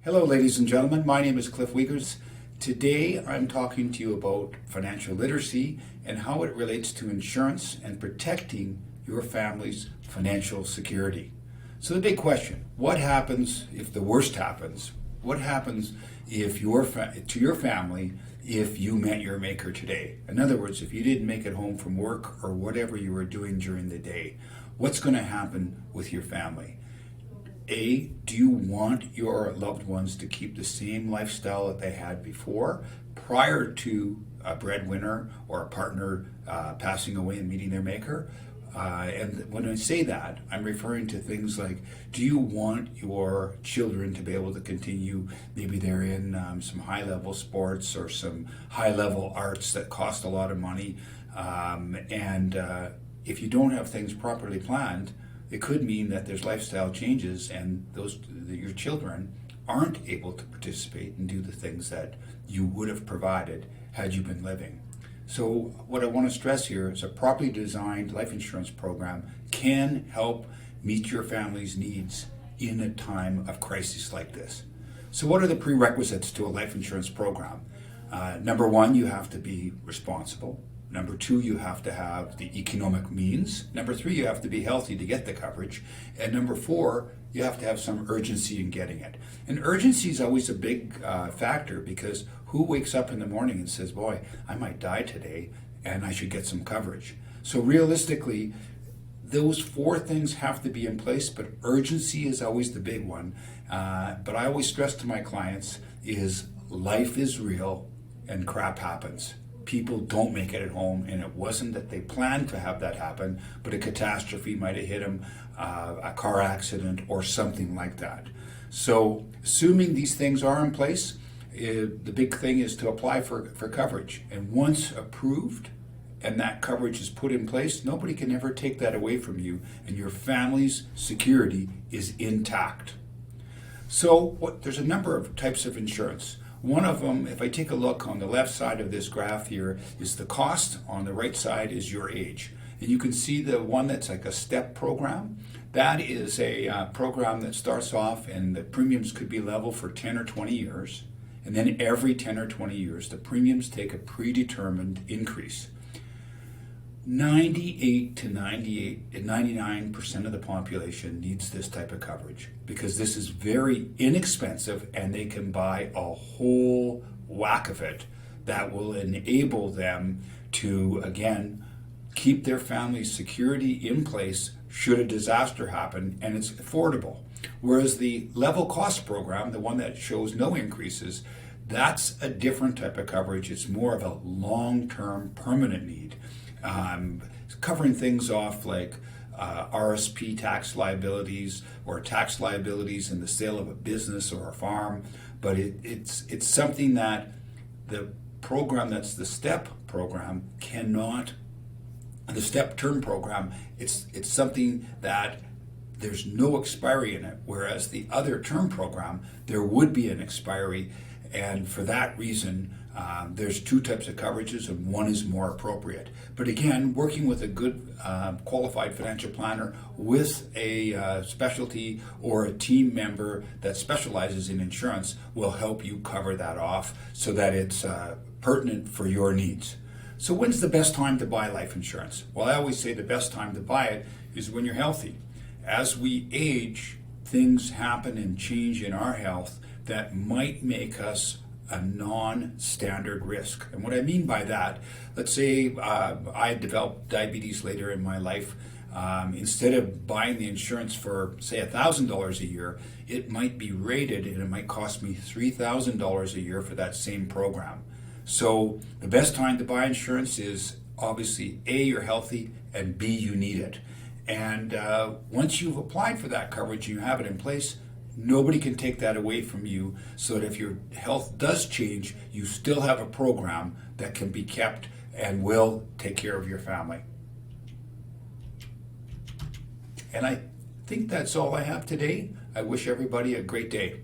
Hello, ladies and gentlemen. My name is Cliff Wiegers. Today, I'm talking to you about financial literacy and how it relates to insurance and protecting your family's financial security. So the big question, what happens if the worst happens? What happens if to your family if you met your maker today? In other words, if you didn't make it home from work or whatever you were doing during the day, what's going to happen with your family? Do you want your loved ones to keep the same lifestyle that they had before, prior to a breadwinner or a partner passing away and meeting their maker? And when I say that, I'm referring to things like, do you want your children to be able to continue, maybe they're in some high-level sports or some high-level arts that cost a lot of money, and if you don't have things properly planned, it could mean that there's lifestyle changes and your children aren't able to participate and do the things that you would have provided had you been living. So what I want to stress here is a properly designed life insurance program can help meet your family's needs in a time of crisis like this. So what are the prerequisites to a life insurance program? Number one, you have to be responsible. Number two, you have to have the economic means. Number three, you have to be healthy to get the coverage. And number four, you have to have some urgency in getting it. And urgency is always a big factor, because who wakes up in the morning and says, boy, I might die today and I should get some coverage? So realistically, those four things have to be in place, but urgency is always the big one. But I always stress to my clients is life is real and crap happens. People don't make it at home, and it wasn't that they planned to have that happen, but a catastrophe might have hit them, a car accident or something like that. So assuming these things are in place, the big thing is to apply for coverage. And once approved and that coverage is put in place, nobody can ever take that away from you, and your family's security is intact. So there's a number of types of insurance. One of them, if I take a look on the left side of this graph here, is the cost. On the right side is your age. And you can see the one that's like a step program. That is a program that starts off and the premiums could be level for 10 or 20 years. And then every 10 or 20 years, the premiums take a predetermined increase. 98 to 99% of the population needs this type of coverage, because this is very inexpensive and they can buy a whole whack of it that will enable them to, again, keep their family's security in place should a disaster happen, and it's affordable. Whereas the level cost program, the one that shows no increases, that's a different type of coverage. It's more of a long-term permanent need. Covering things off like RSP tax liabilities or tax liabilities in the sale of a business or a farm, but it's something that the program that's the STEP program cannot. The STEP term program, it's something that there's no expiry in it, whereas the other term program there would be an expiry, and for that reason. There's two types of coverages, and one is more appropriate. But again, working with a good qualified financial planner with a specialty or a team member that specializes in insurance will help you cover that off so that it's pertinent for your needs. So when's the best time to buy life insurance? Well, I always say the best time to buy it is when you're healthy. As we age, things happen and change in our health that might make us a non-standard risk. And what I mean by that, let's say I developed diabetes later in my life. Instead of buying the insurance for, say, $1,000 a year, it might be rated and it might cost me $3,000 a year for that same program. So the best time to buy insurance is obviously A, you're healthy, and B, you need it. And once you've applied for that coverage and you have it in place, nobody can take that away from you, so that if your health does change, you still have a program that can be kept and will take care of your family. And I think that's all I have today. I wish everybody a great day.